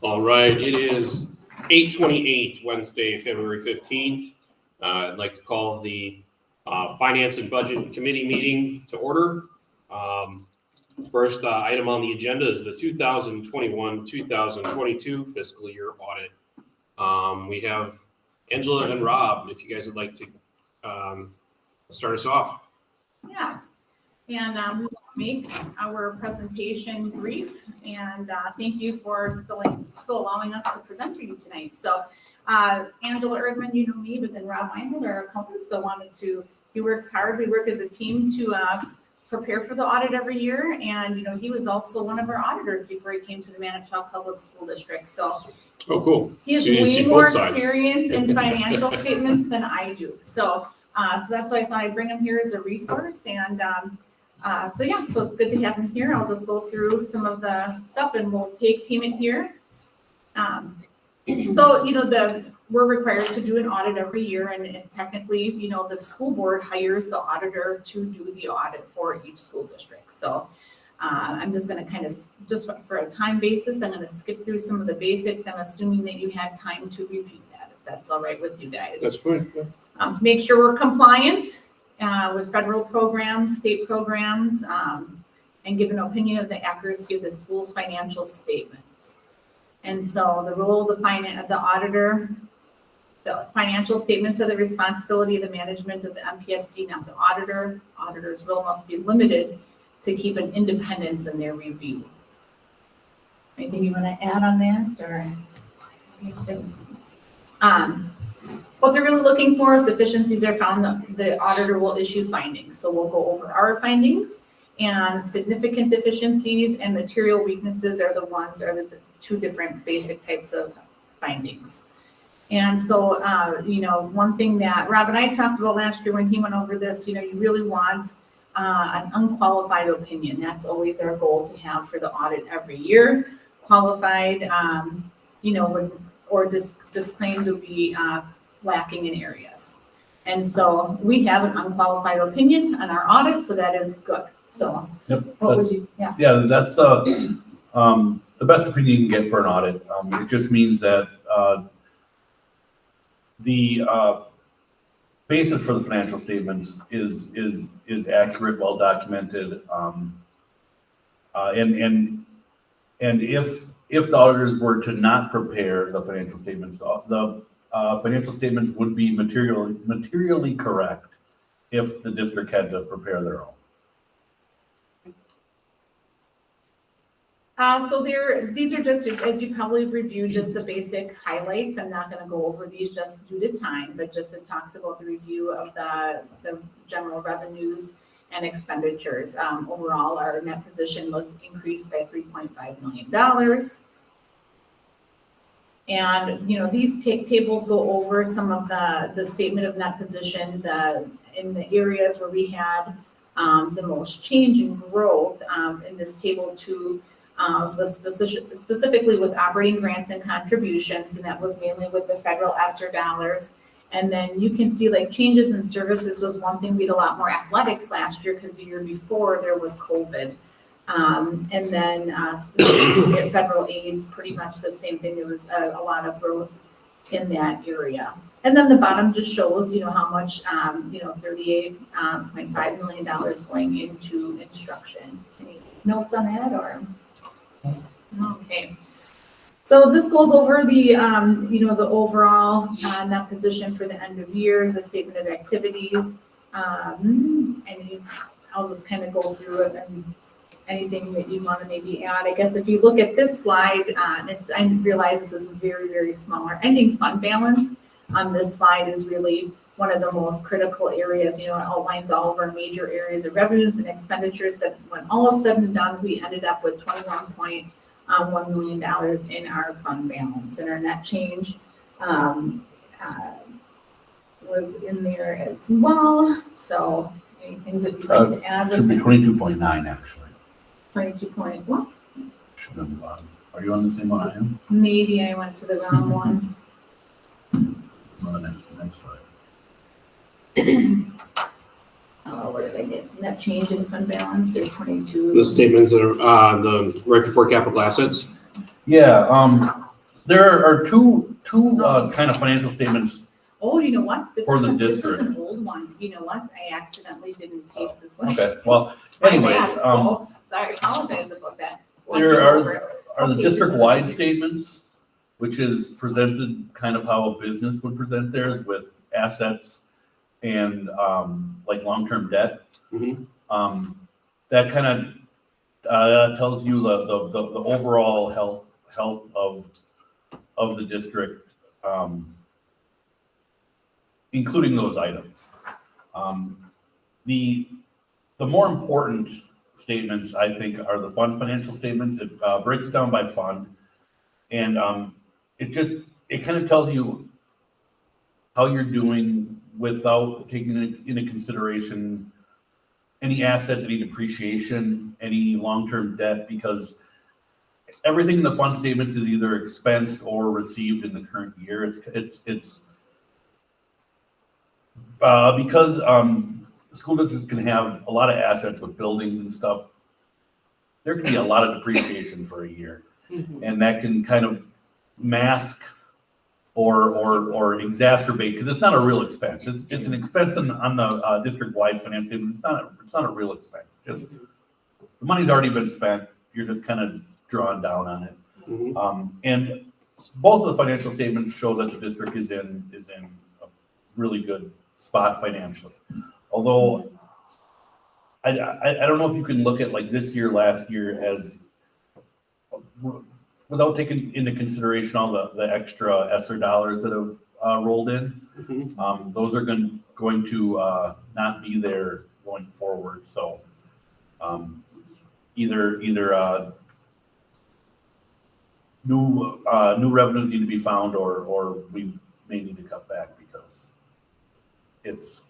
All right, it is 8:28, Wednesday, February 15th. I'd like to call the Finance and Budget Committee meeting to order. First item on the agenda is the 2021-2022 fiscal year audit. We have Angela and Rob, if you guys would like to start us off. Yes, and we will make our presentation brief, and thank you for still allowing us to present for you tonight. So Angela Erdman, you know me, but then Rob Meinhold, our accountant, he works hard. We work as a team to prepare for the audit every year, and he was also one of our auditors before he came to the Manitowoc Public School District. So oh, cool. He has way more experience in financial statements than I do. So that's why I thought I'd bring him here as a resource. And so it's good to have him here. I'll just go through some of the stuff and we'll take team in here. We're required to do an audit every year, and technically, the school board hires the auditor to do the audit for each school district. So I'm just going to just for a time basis, I'm going to skip through some of the basics. I'm assuming that you had time to review that, if that's all right with you guys. That's fine. Yeah. Make sure we're compliant with federal programs, state programs, and give an opinion of the accuracy of the school's financial statements. And so the role of the auditor, the financial statements are the responsibility of the management of the MPSD, not the auditor. Auditor's role must be limited to keep an independence in their review. Anything you want to add on that, or what they're really looking for? If deficiencies are found, the auditor will issue findings. So we'll go over our findings, and significant deficiencies and material weaknesses are the two different basic types of findings. And so, one thing that Rob and I talked about last year when he went over this, you really want an unqualified opinion. That's always our goal to have for the audit every year. Qualified, or disclaimed to be lacking in areas. And so we have an unqualified opinion on our audit, so that is good. So yep, that's the best opinion you can get for an audit. It just means that the basis for the financial statements is accurate, well documented, and if the auditors were to not prepare the financial statements, the financial statements would be materially correct if the district had to prepare their own. So these are just, as you probably have reviewed, just the basic highlights. I'm not going to go over these just due to time, but just it talks about the review of the general revenues and expenditures. Overall, our net position was increased by $3.5 million. And, these tables go over some of the statement of net position in the areas where we had the most change in growth. In this table too, was specifically with operating grants and contributions, and that was mainly with the federal ESSER dollars. And then you can see changes in services was one thing. We had a lot more athletics last year because the year before there was COVID. And then federal aids, pretty much the same thing. There was a lot of growth in that area. And then the bottom just shows, how much, $38.5 million going into instruction. Any notes on that, or? Okay. So this goes over the, the overall net position for the end of year, the statement of activities. And I'll just kind of go through it, and anything that you want to maybe add. I guess if you look at this slide, I realize this is very, very small. Our ending fund balance on this slide is really one of the most critical areas. It outlines all of our major areas of revenues and expenditures, but when all is said and done, we ended up with $21.1 million in our fund balance, and our net change was in there as well. So any things that you need to add? Should be 22.9 actually. 22.1? Should be on the bottom. Are you on the same one I am? Maybe I went to the wrong one. On the next slide. What did I get? Net change in fund balance or 22? The statements that are right before capital assets. Yeah, there are two kind of financial statements. Oh, you know what? For the This is district. an old one. You know what? I accidentally didn't paste this one. Okay, well, My anyways, bad. Oh, sorry, apologize about that. We'll there go over it. are the Okay, district-wide just- statements, which is presented kind of how a business would present theirs with assets and, like long-term debt. Mhm. That kind of, tells you the overall health of the district, including those items. The more important statements, I think, are the fund financial statements. It breaks down by fund. And it kind of tells you how you're doing without taking into consideration any assets, any depreciation, any long-term debt, because everything in the fund statements is either expensed or received in the current year. It's because school districts can have a lot of assets with buildings and stuff. There can be a lot of depreciation for a year, and that can kind of mask or exacerbate, because it's not a real expense. It's an expense on the district-wide financing. It's not a real expense. Just the money's already been spent. You're just kind of drawing down on it. Mhm. And both of the financial statements show that the district is in a really good spot financially. Although I don't know if you can look at like this year, last year as without taking into consideration all the extra ESSER dollars that have rolled in. Mhm. Those are going to not be there going forward. So either new revenues need to be found, or we may need to cut back, because it's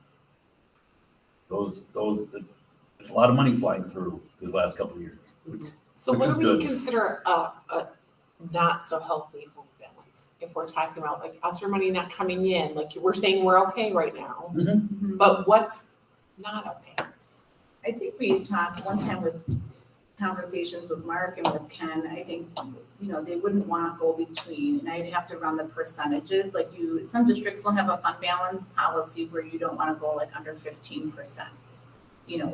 it's a lot of money flying through these last couple of years. So Which what is do we good. consider a not so healthy fund balance? If we're talking about like ESSER money not coming in, like we're saying we're okay right now, Mhm. but what's not okay? I think we talked one time with conversations with Mark and with Ken. I think, they wouldn't want to go between, and I'd have to run the percentages. Like some districts will have a fund balance policy where you don't want to go like under 15%,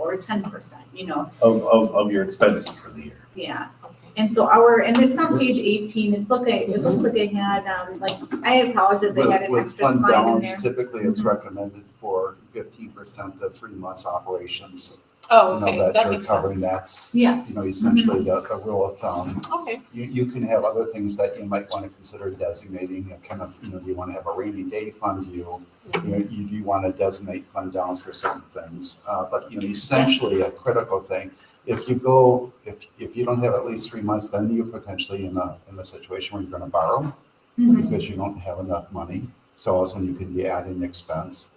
or 10%, Of your expenses for the year. yeah. Okay. And so and it's on page 18. It looks like I had, I apologize, I had an With extra fund slide in balance, there. typically it's recommended for 15% to 3 months operations. Oh, okay, That that you're makes covering, sense. that's, Yes. essentially the rule of thumb. Okay, You can have other things that you might want to consider designating, kind of, do you want to have a rainy day fund? Do you want to designate fund balance for certain things? But, essentially a critical thing, if you don't have at least 3 months, then you're potentially in a situation where you're going to borrow Mhm. because you don't have enough money. So also you can be adding expense.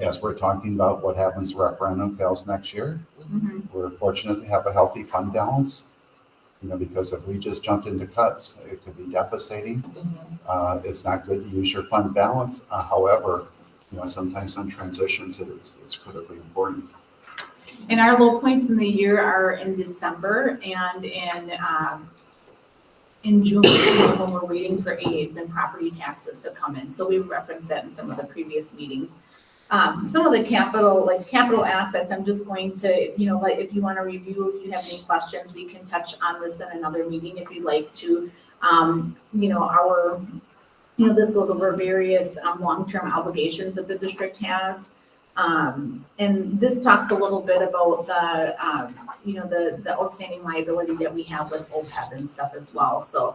As we're talking about what happens if referendum fails next year, Mhm. we're fortunate to have a healthy fund balance, because if we just jumped into cuts, it could be devastating. It's not good to use your fund balance. However, sometimes on transitions, it's critically important. And our low points in the year are in December and in June, when we're waiting for aids and property taxes to come in. So we referenced that in some of the previous meetings. Some of the capital assets, I'm just going to, if you want to review, if you have any questions, we can touch on this in another meeting if you'd like to. This goes over various long-term obligations that the district has. And this talks a little bit about the outstanding liability that we have with OPEB and stuff as well. So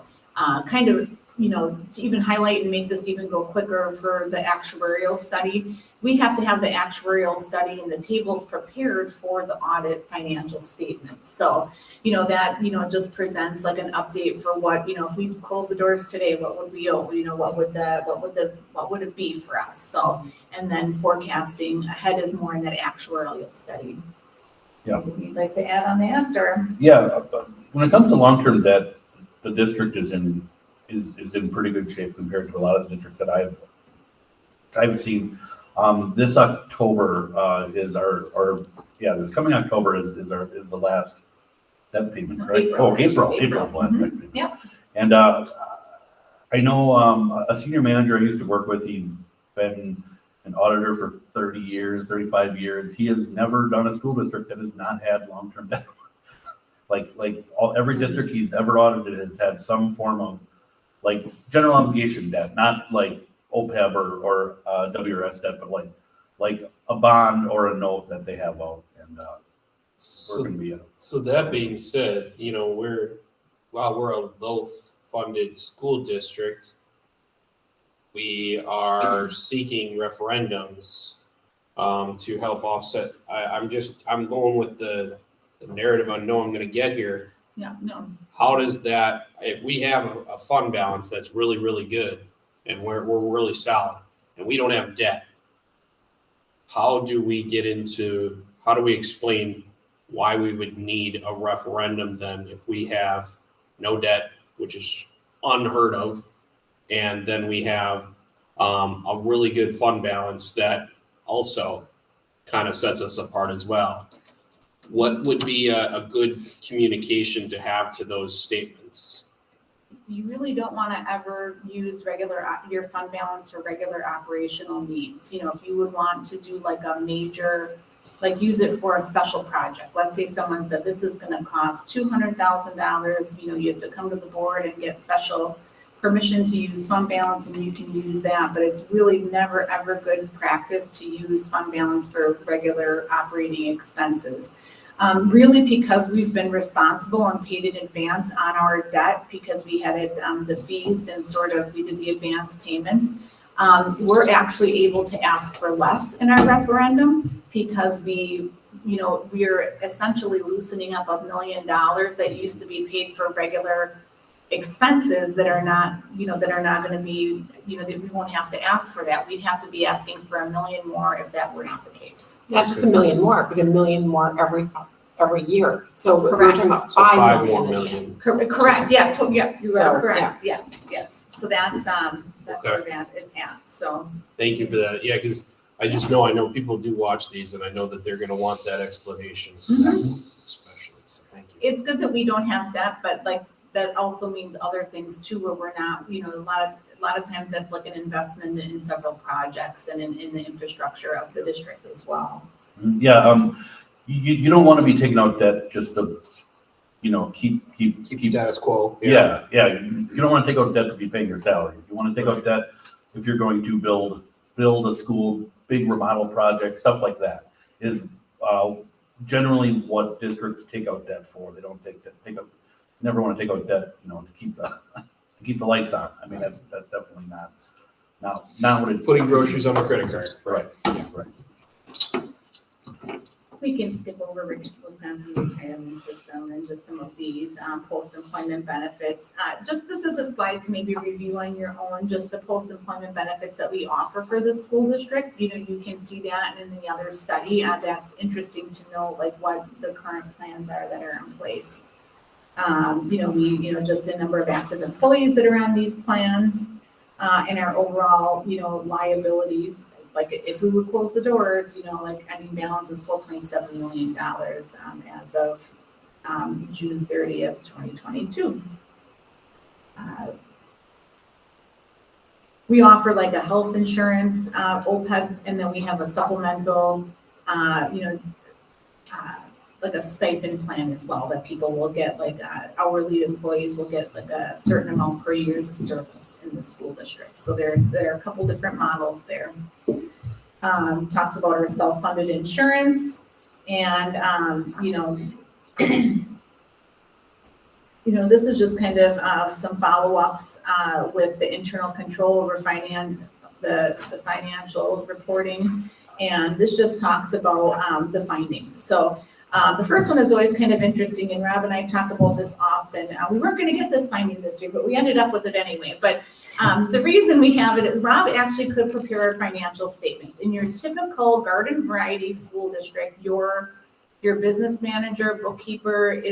kind of, to even highlight and make this even go quicker for the actuarial study, we have to have the actuarial study and the tables prepared for the audit financial statements. So, that, just presents like an update for what, if we close the doors today, what would we owe? What would it be for us? So, and then forecasting ahead is more in that actuarial study. Yeah. Would you like to add on that, or? Yeah, but when it comes to long-term debt, the district is in pretty good shape compared to a lot of the districts that I've seen. This October is this coming October is the last debt payment, correct? April, Oh, April's actually, the last debt payment. Yep. And I know a senior manager I used to work with, he's been an auditor for 30 years, 35 years. He has never done a school district that has not had long-term debt. Every district he's ever audited has had some form of like general obligation debt, not like OPEB or WRS debt, but like a bond or a note that they have out, and we're So, gonna be so that being said, you know, while we're a low-funded school district, we are seeking referendums to help offset. I'm going with the narrative I know I'm gonna get here. Yeah, no. How does that, if we have a fund balance that's really, really good and we're really solid and we don't have debt, how do we explain why we would need a referendum then if we have no debt, which is unheard of, and then we have a really good fund balance that also kind of sets us apart as well? What would be a good communication to have to those statements? You really don't want to ever use your fund balance for regular operational needs. You know, if you would want to do like a major, like use it for a special project. Let's say someone said, this is going to cost $200,000. You know, you have to come to the board and get special permission to use fund balance, and you can use that, but it's really never, ever good practice to use fund balance for regular operating expenses. Really because we've been responsible and paid in advance on our debt because we had it defeased and we did the advance payment. We're actually able to ask for less in our referendum because we're essentially loosening up $1 million that used to be paid for regular expenses that are not going to be, that we won't have to ask for that. We'd have to be asking for $1 million more if that were not the case. Not just $1 million more, but $1 million more every year. So we're Correct. talking about So 5 more million. Correct, yeah, you So, are correct, yes. So that's where that is at, so. Thank you for that. Yeah, because I know people do watch these and I know that they're going to want that explanation for that especially. So thank you. It's good that we don't have debt, but like, that also means other things too, where we're not, a lot of times that's like an investment in several projects and in the infrastructure of the district as well. Yeah, you don't want to be taking out debt just to, keep Status quo. Yeah, you don't want to take out debt to be paying your salary. You want to take out debt if you're going to build a school, big remodel project, stuff like that is generally what districts take out debt for. They don't never want to take out debt, to keep the lights on. I mean, that's definitely not what it's. Putting groceries on the credit card. Right, yeah, right. We can skip over Wisconsin retirement system and just some of these post-employment benefits. This is a slide to maybe review on your own, just the post-employment benefits that we offer for the school district. You can see that in the other study. That's interesting to know, like what the current plans are that are in place. Just the number of active employees that are on these plans, and our overall, liability. Like if we would close the doors, ending balance is $4.7 million as of June 30th, 2022. We offer like a health insurance, OPEB, and then we have a supplemental, like a stipend plan as well that people will get, like hourly employees will get like a certain amount per years of service in the school district. So there are a couple different models there. Talks about our self-funded insurance and, this is just kind of some follow-ups with the internal control over the financial reporting. And this just talks about the findings. So the first one is always kind of interesting, and Rob and I talk about this often. We weren't going to get this finding this year, but we ended up with it anyway. But the reason we have it, Rob actually could prepare our financial statements. In your typical garden variety school district, your business manager, bookkeeper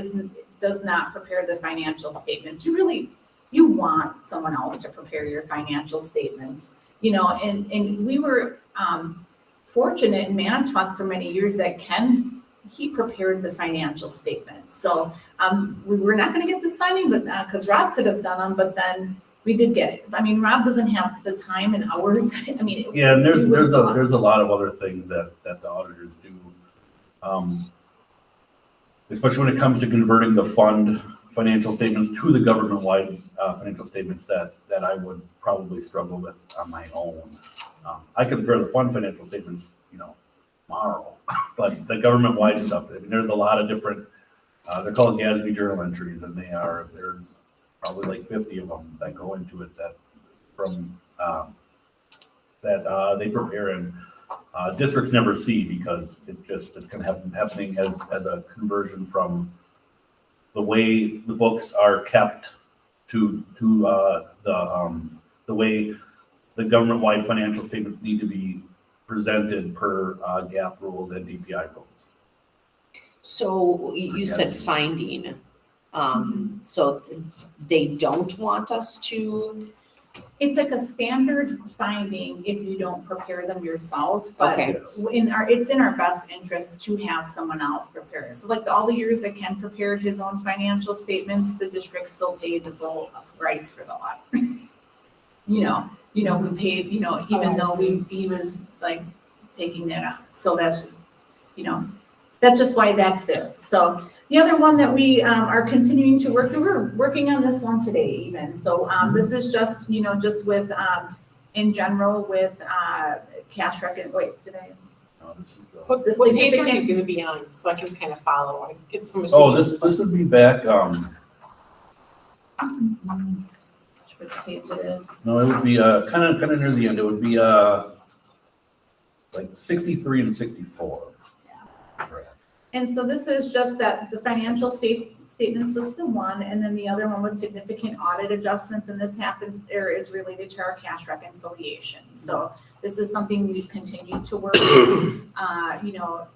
does not prepare the financial statements. You want someone else to prepare your financial statements, and we were fortunate in Manitowoc for many years that Ken he prepared the financial statements. So, we were not gonna get this finding, but, cause Rob could have done them, but then we did get it. I mean, Rob doesn't have the time and hours, I mean. Yeah, and we would've thought- there's a lot of other things that the auditors do. Especially when it comes to converting the fund financial statements to the government-wide financial statements that I would probably struggle with on my own. I could prepare the fund financial statements, tomorrow, but the government-wide stuff, I mean, there's a lot of different, they're called GASB journal entries, and there's probably like 50 of them that go into it that they prepare and districts never see because it's going to happen happening as a conversion from the way the books are kept to the way the government-wide financial statements need to be presented per GAAP rules and DPI rules. So you said finding, so they don't want us to, It's like a standard finding if you don't prepare them yourself, but Okay. it's in our best interest to have someone else prepare it. So like all the years that Ken prepared his own financial statements, the district still paid the full price for the lot. We paid, even though he was like taking that out. So that's just, that's just why that's there. So the other one that we are continuing to work, so we're working on this one today even. So this is just, just with, in general with cash record, wait, did I? No, this is the. What The page are you significant- gonna be on, so I can kind of follow? It's so much. Oh, easier. this would be back, Which page it is? no, it would be kind of near the end. It would be like 63 and 64. And so this is just that the financial statements was the one, and then the other one was significant audit adjustments, and this happens, there is related to our cash reconciliation. So this is something we've continued to work on.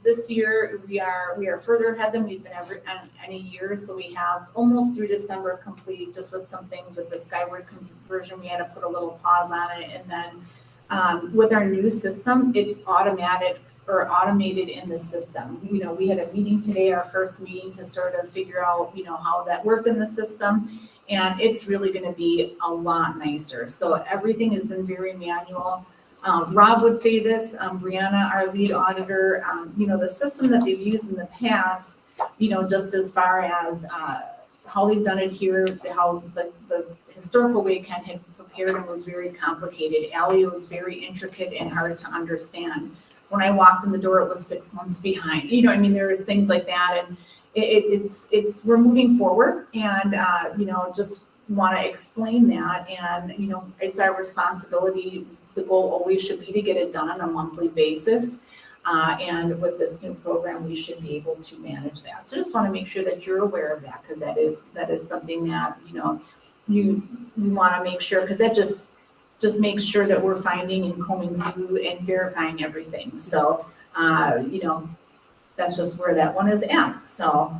This year, we are further ahead than we've been ever, any year, so we have almost through December complete, just with some things with the Skyward conversion, we had to put a little pause on it, and then with our new system, it's automatic or automated in the system. We had a meeting today, our first meeting to sort of figure out, how that worked in the system. And it's really gonna be a lot nicer. So everything has been very manual. Rob would say this, Brianna, our lead auditor, the system that they've used in the past, just as far as how they've done it here, how the historical way Ken had prepared and was very complicated. Ally was very intricate and hard to understand. When I walked in the door, it was 6 months behind. There was things like that, and we're moving forward, and just want to explain that, and it's our responsibility. The goal always should be to get it done on a monthly basis, and with this new program, we should be able to manage that. So just want to make sure that you're aware of that, because that is something that you want to make sure, because that just makes sure that we're finding and combing through and verifying everything. So, that's just where that one is at. So,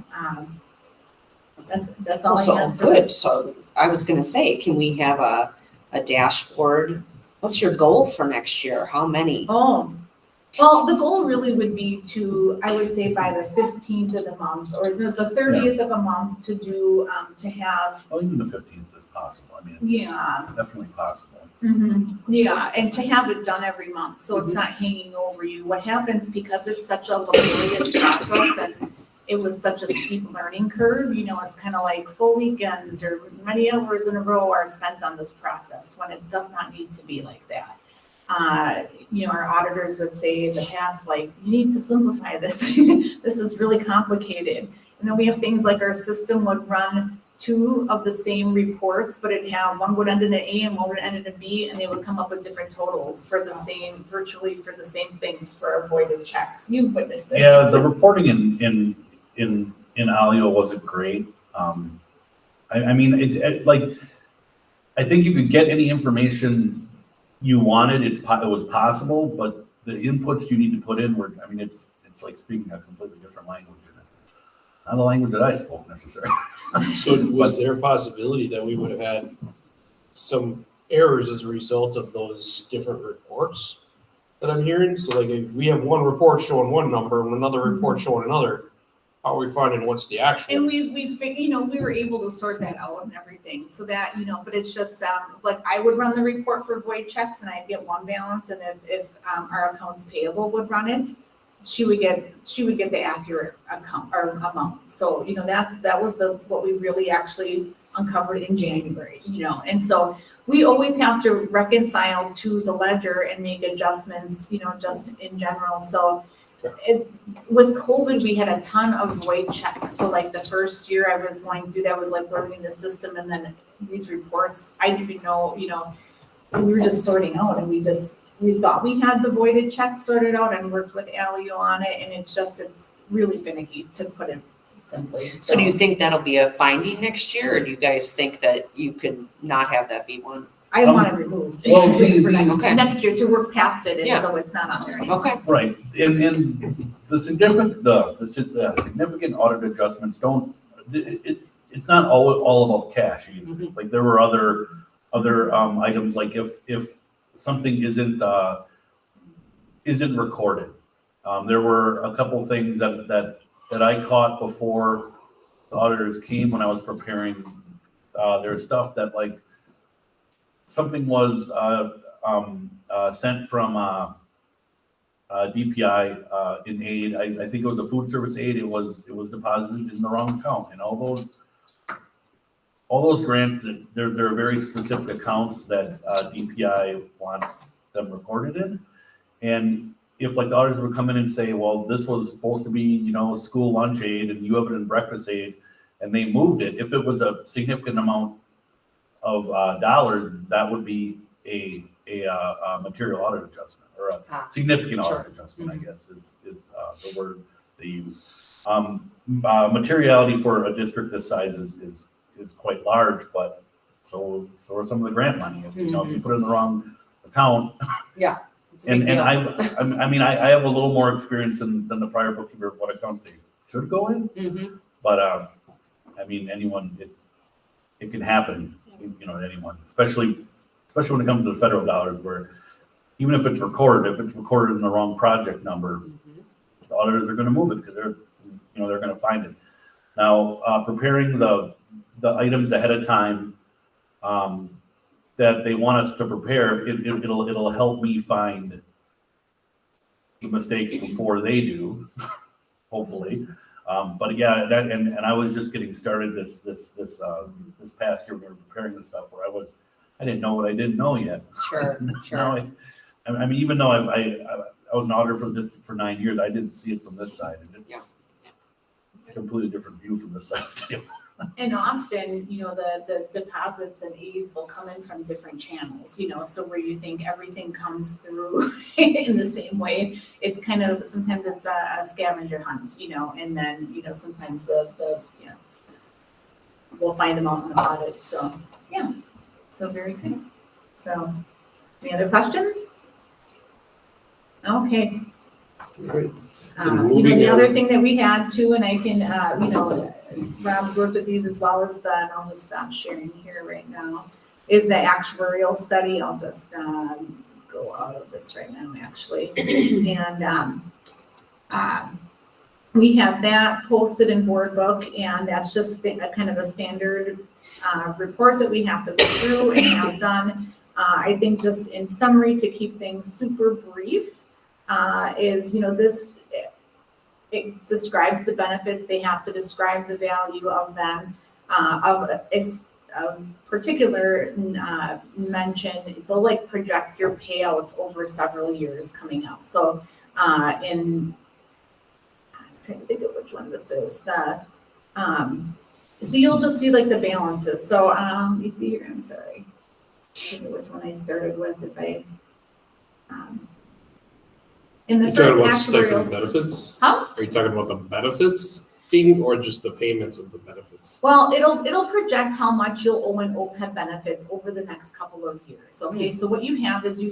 that's all I so have. good. So I was gonna say, can we have a dashboard? What's your goal for next year? How many? Oh, well, the goal really would be to, I would say by the 15th of the month, or the 30th of a month to do, to have, Well, even the 15th is possible. I mean, yeah. it's definitely possible. Yeah, and to have it done every month, so it's not hanging over you. What happens, because it's such a laborious process and it was such a steep learning curve, it's kind of like full weekends or many hours in a row are spent on this process when it does not need to be like that. Our auditors would say in the past, like, you need to simplify this. This is really complicated. And then we have things like our system would run 2 of the same reports, but one would end in an A and one would end in a B, and they would come up with different totals for virtually for the same things for avoided checks. You've witnessed this. Yeah, the reporting in Alio wasn't great. I think you could get any information you wanted. It was possible, but the inputs you need to put in it's like speaking a completely different language. Not a language that I spoke necessarily. So was there a possibility that we would have had some errors as a result of those different reports? that I'm hearing? So like if we have one report showing one number and another report showing another, how are we finding what's the actual? And we were able to sort that out and everything, so that, but it's just, like, I would run the report for void checks and I'd get one balance, and if our accounts payable would run it, she would get the accurate account or amount. So, that was what we really actually uncovered in January, and so we always have to reconcile to the ledger and make adjustments, just in general, so. With COVID, we had a ton of void checks. So like the first year I was going through that was like learning the system, and then these reports, I didn't even know, we were just sorting out, and we thought we had the voided checks sorted out and worked with Alio on it, and it's really finicky, to put it simply. So do you think that'll be a finding next year, or do you guys think that you could not have that be one? I want it removed well, okay. next year to work past it, Yeah. and so it's not on there anymore. Okay. Right, and the significant audit adjustments it's not all about cash either. Mhm. Like there were other items, like if something isn't recorded. There were a couple things that I caught before the auditors came when I was preparing. There's stuff that like something was sent from DPI in aid. I think it was a food service aid. It was deposited in the wrong account, and all those grants, there are very specific accounts that DPI wants them recorded in. And if like the auditors would come in and say, well, this was supposed to be, school lunch aid, and you have it in breakfast aid, and they moved it, if it was a significant amount of dollars, that would be a material audit adjustment, or a significant audit adjustment, I guess is the word they use. Materiality for a district this size is quite large, but so are some of the grant money. If you put it in the wrong account. Yeah. And I have a little more experience than the prior bookkeeper of what accounts they should go in. Mm-hmm. But anyone, it can happen, to anyone, especially when it comes to the federal dollars, where even if it's recorded in the wrong project number, the auditors are going to move it because they're going to find it. Now, preparing the items ahead of time that they want us to prepare, it'll help me find the mistakes before they do, hopefully. But yeah, and I was just getting started this past year when we were preparing this stuff, where I didn't know what I didn't know yet. Sure. Now I mean, even though I was an auditor for 9 years, I didn't see it from this side, and it's a completely different view from this side too. And often, the deposits and aids will come in from different channels, so where you think everything comes through in the same way, it's kind of, sometimes it's a scavenger hunt, and then, sometimes we'll find them out in the audit, so, yeah, so very good. So, any other questions? Okay. Great. The other thing that we had too, and I can, Rob's worked with these as well as and I'll just stop sharing here right now, is the actuarial study. I'll just go out of this right now, actually. And we have that posted in board book, and that's just a kind of a standard report that we have to go through and have done. I think just in summary, to keep things super brief, is, this, it describes the benefits. They have to describe the value of them. Of a particular mention, they'll project your payouts over several years coming up. So I'm trying to think of which one this is. So you'll just see the balances. So let me see here. I'm sorry. I forget which one I started with. If I in the You're first talking about stipend actuarial benefits? Huh? Are you talking about the benefits being, or just the payments of the benefits? Well, it'll project how much you'll owe in OPEB benefits over the next couple of years. Okay, so what you have is the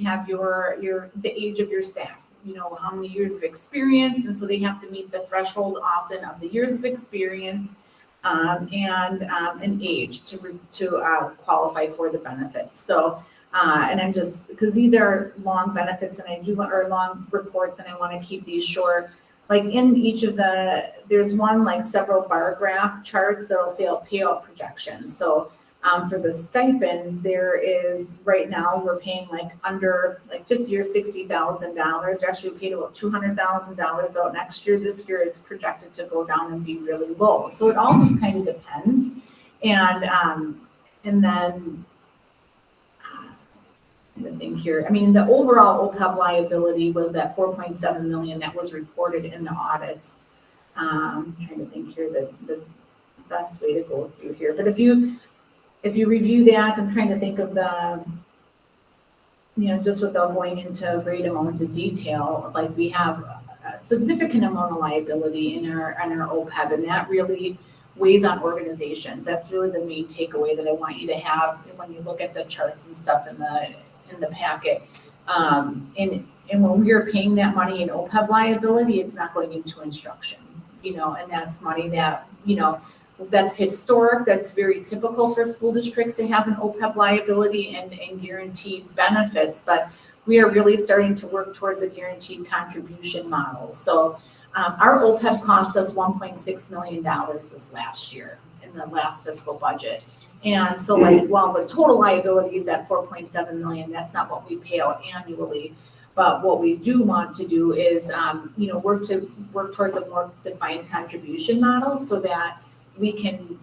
age of your staff. How many years of experience, and so they have to meet the threshold often of the years of experience and an age to qualify for the benefits. So And I'm just, because these are long benefits and or long reports, and I want to keep these short. Like in each of there's one like several bar graph charts that'll say payout projections. So for the stipends, there is, right now, we're paying like under like $50,000 or $60,000. Actually, we paid about $200,000 out next year. This year, it's projected to go down and be really low. So it all just kind of depends. And then the thing here, I mean, the overall OPEB liability was that 4.7 million that was reported in the audits. I'm trying to think here the best way to go through here. But if you review that, I'm trying to think of just without going into a great amount of detail, like we have a significant amount of liability in our OPEB, and that really weighs on organizations. That's really the main takeaway that I want you to have when you look at the charts and stuff in the packet. And when we are paying that money in OPEB liability, it's not going into instruction, and that's money that, that's historic, that's very typical for school districts to have an OPEB liability and guaranteed benefits, but we are really starting to work towards a guaranteed contribution model. So our OPEB cost us $1.6 million this last year in the last fiscal budget. And so while the total liability is at 4.7 million, that's not what we pay out annually. But what we do want to do is, work towards a more defined contribution model so that we can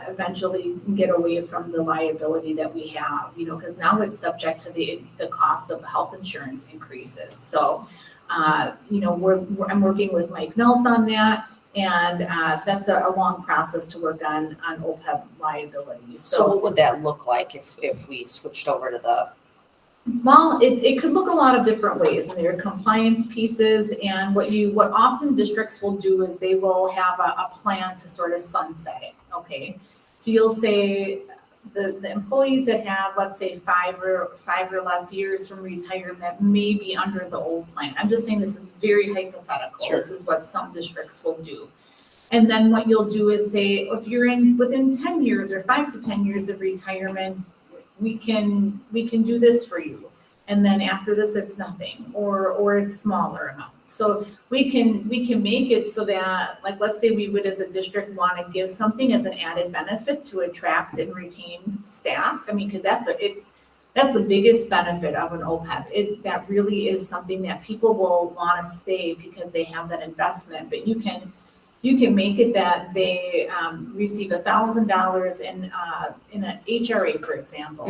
eventually get away from the liability that we have, because now it's subject to the cost of health insurance increases. So, I'm working with Mike Melt on that. And that's a long process to work on OPEB liabilities. So what would that look like if we switched over to the? Well, it could look a lot of different ways, and there are compliance pieces. And what often districts will do is they will have a plan to sort of sunset it. Okay, so you'll say the employees that have, let's say, five or less years from retirement may be under the old plan. I'm just saying this is very hypothetical. Sure. This is what some districts will do. And then what you'll do is say, if you're within 10 years or 5 to 10 years of retirement, we can do this for you. And then after this, it's nothing, or it's smaller amounts. So we can make it so that, like, let's say we would as a district want to give something as an added benefit to attract and retain staff. I mean, because that's the biggest benefit of an OPEB. That really is something that people will want to stay because they have that investment. But you can make it that they receive $1,000 in an HRA, for example,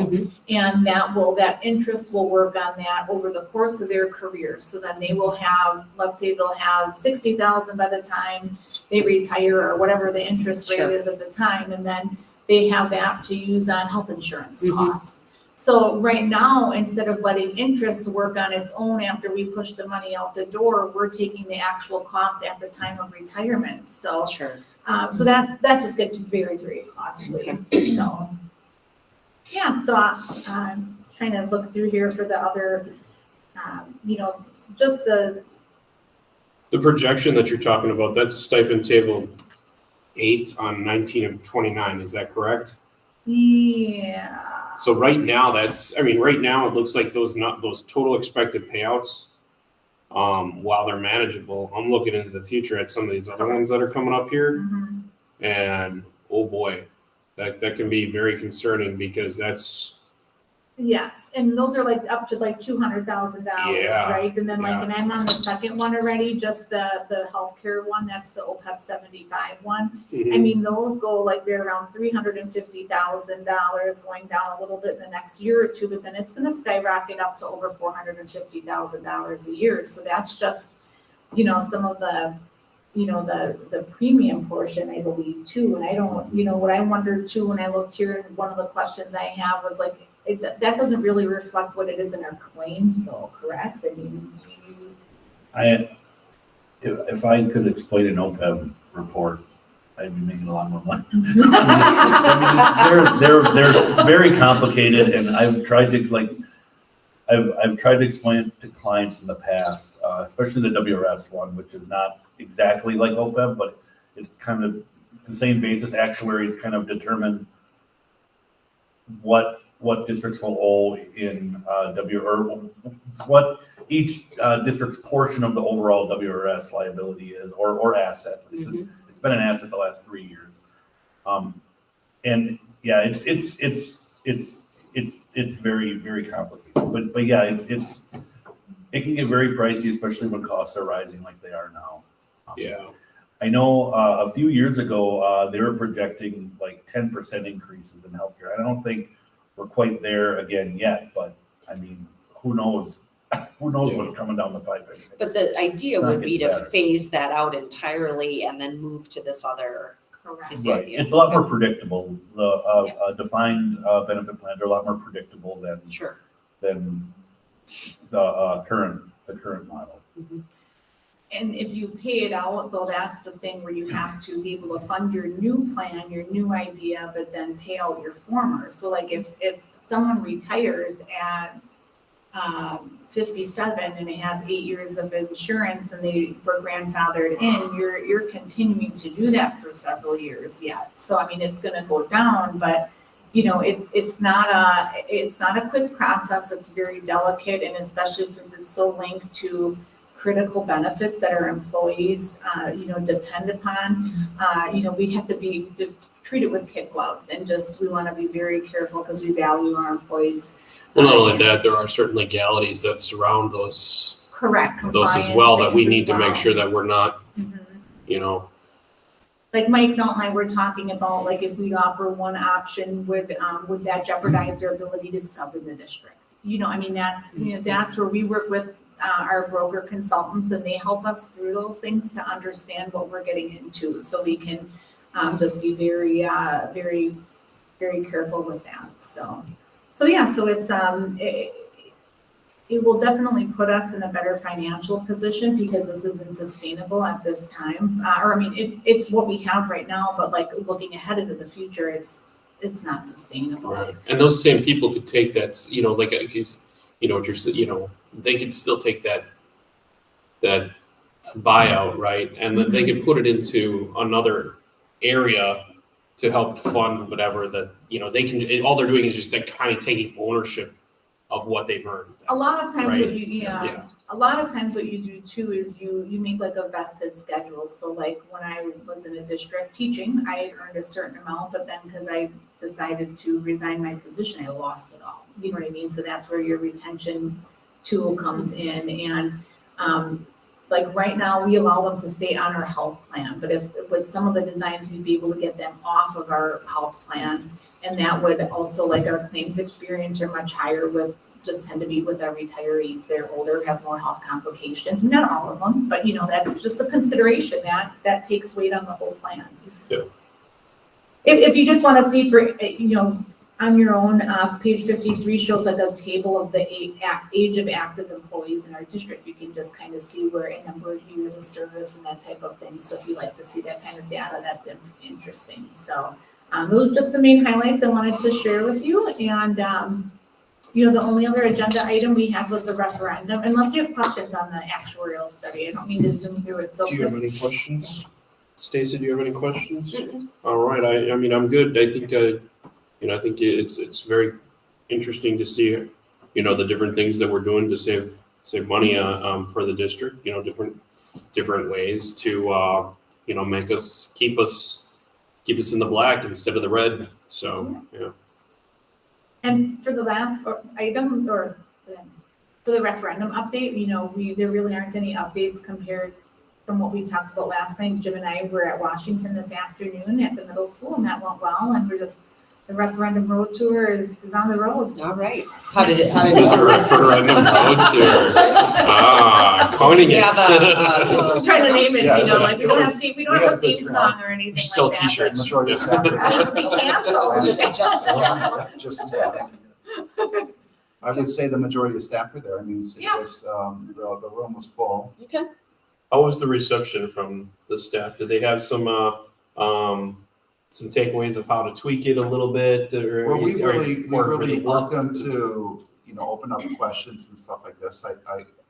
and that interest will work on that over the course of their career. So then they will have, let's say they'll have $60,000 by the time they retire, or whatever the interest rate is at the time, and then they have that to use on health insurance costs. So right now, instead of letting interest work on its own after we push the money out the door, we're taking the actual cost at the time of retirement. So, Sure. So that just gets very, very costly. So, yeah. So I'm just trying to look through here for the other, just the projection that you're talking about, that's stipend table 8 on 19 of 29. Is that correct? Yeah. So right now, right now it looks like those total expected payouts, while they're manageable, I'm looking into the future at some of these other ones that are coming up here, and oh boy, that can be very concerning, because that's. Yes, and those are like up to like $200,000, right? And then and I'm on the second one already, just the healthcare one, that's the OPEB 75 one. I mean, those go like they're around $350,000, going down a little bit in the next year or two, but then it's gonna skyrocket up to over $450,000 a year. So that's just, some of the, the premium portion, I believe, too. And I don't, what I wondered too when I looked here, one of the questions I have was like, that doesn't really reflect what it is in our claims, though, correct? I mean, if I could explain an OPEB report, I'd be making a lot more money. They're very complicated, and I've tried to explain it to clients in the past, especially the WRS one, which is not exactly like OPEB, but it's the same basis. Actuaries kind of determine what what districts will owe in or what each district's portion of the overall WRS liability is or asset. It's been an asset the last 3 years. And yeah, it's very, very complicated. But yeah, it can get very pricey, especially when costs are rising like they are now. Yeah. I know a few years ago, they were projecting like 10% increases in healthcare. I don't think we're quite there again yet, but I mean, who knows? Who knows what's coming down the pipe? But the idea Not would be to getting better. phase that out entirely and then move to this other. Correct. Is the Right, idea. it's a lot more predictable. The Yes. defined benefit plans are a lot more predictable Sure. than the current model. And if you pay it out, though, that's the thing where you have to be able to fund your new plan, your new idea, but then pay out your former. So like if someone retires at 57 and it has 8 years of insurance and they were grandfathered in, you're continuing to do that for several years yet. So I mean, it's gonna go down, but you know, it's not a quick process. It's very delicate, and especially since it's so linked to critical benefits that our employees, depend upon. We have to treat it with kid gloves, and we want to be very careful because we value our employees. Well, not only that, there are certain legalities that surround those Correct. those as well that we compliance need as to make well. sure that we're not, Mhm. Like Mike Nolt and I were talking about, like if we offer one option, would that jeopardize their ability to sub in the district? That's where we work with our broker consultants, and they help us through those things to understand what we're getting into, so we can just be very, very, very careful with that. So it will definitely put us in a better financial position, because this isn't sustainable at this time. It's what we have right now, but like looking ahead into the future, it's not sustainable. right. And those same people could take that, because, they could still take that buyout, right? And then they could put it into another area to help fund whatever that, they can, all they're doing is just like kind of taking ownership of what they've earned. A lot of times Right. what a lot of times what you do too is you make like a vested schedule. So like when I was in a district teaching, I earned a certain amount, but then because I decided to resign my position, I lost it all. You know what I mean? So that's where your retention tool comes in. And like right now, we allow them to stay on our health plan, but if with some of the designs, we'd be able to get them off of our health plan. And that would also, like, our claims experience are much higher tend to be with our retirees. They're older, have more health complications. Not all of them, but that's just a consideration that takes weight on the whole plan. Yeah. If you just want to see on your own, page 53 shows like a table of the age of active employees in our district. You can just kind of see where a number of years of service and that type of thing. So if you like to see that kind of data, that's interesting. So those are just the main highlights I wanted to share with you. And, the only other agenda item we had was the referendum, unless you have questions on the actuarial study. I don't mean to zoom through it so Do you have quick. any questions? Stacy, do you have any questions? All right, I'm good. I think, I think it's very interesting to see, the different things that we're doing to save money for the district, different ways to, keep us in the black instead of the red. So, yeah. And for the last item, or for the referendum update, there really aren't any updates compared from what we talked about last night. Jim and I were at Washington this afternoon at the middle school, and that went well. And the referendum road tour is on the road. All right. How did it It's a go? referendum road tour. Coining Did you it. have I was trying to name it, Yeah, like we don't have we a have theme the song or anything We sell like that. t-shirts. Majority of staff. We can though. Was it just a Just staff. I would say the majority of staff were there. I mean, it was, the room was full. Okay. How was the reception from the staff? Did they have some takeaways of how to tweak it a little bit? Well, we really worked them to, open up questions and stuff like this.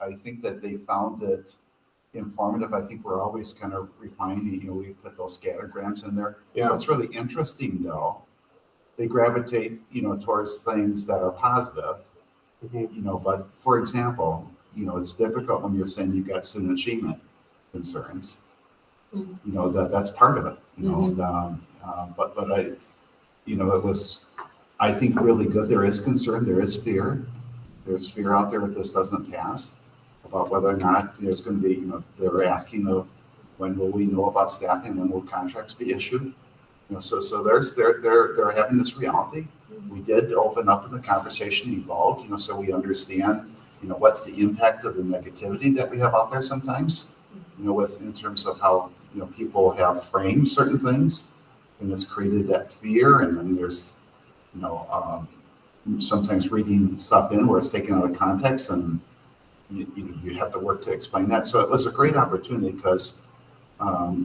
I think that they found it informative. I think we're always kind of refining, we put those scattergrams in there. Yeah. What's really interesting though they gravitate, towards things that are positive, Mhm. but for example, it's difficult when you're saying you've got student achievement concerns. That's part of it, but I, it was, I think, really good. There is concern, there is fear. There's fear out there if this doesn't pass about whether or not there's going to be, they're asking of when will we know about staffing, when will contracts be issued? So they're having this reality. We did open up and the conversation evolved, so we understand, what's the impact of the negativity that we have out there sometimes, in terms of how, people have framed certain things and it's created that fear. And then there's, sometimes reading stuff in where it's taken out of context and you have to work to explain that. So it was a great opportunity because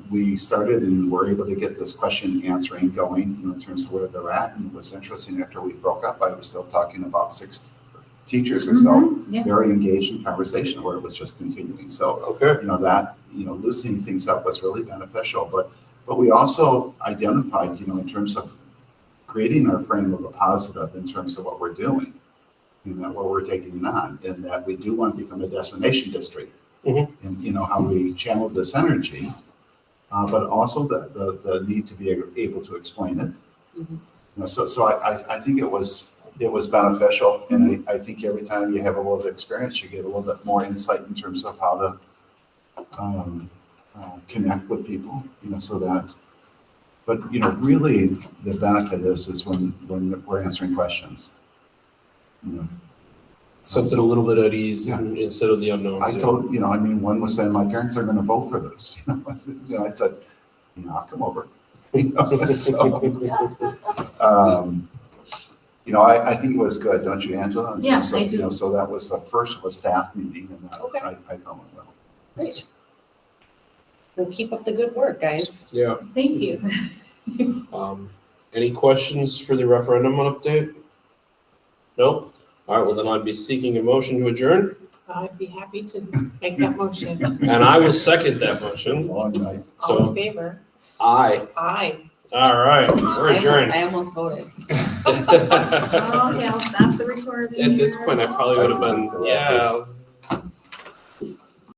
we started and were able to get this question answering going, in terms of where they're at. And it was interesting, after we broke up, I was still talking about 6 teachers or so, Yes. very engaged in conversation where it was just continuing. So, Okay. that, loosening things up was really beneficial. But we also identified, in terms of creating our frame of the positive in terms of what we're doing, what we're taking on, and that we do want to become a destination district. Mhm. And how we channel this energy, but also the need to be able to explain it. So I think it was beneficial, and I think every time you have a little bit of experience, you get a little bit more insight in terms of how to connect with people, so that. But really, the benefit is when we're answering questions. Sense it a little bit at ease Yeah. instead of the unknowns. I told, one was saying, my parents are going to vote for this. I said, I'll come over. So, I think it was good, don't you, Angela? In Yeah, terms of, I do. So that was the first of a staff meeting, and Okay. I thought went well. Great. Well, keep up the good work, guys. Yeah. Thank you. Any questions for the referendum update? Nope. All right, well then I'd be seeking a motion to adjourn, I'd be happy to make that motion. and I will second that motion. Long night. All So, in favor? aye. Aye. All right, we're adjourned. I almost voted. Okay, I'll stop the recording. At this here. point, I probably would have been, yeah,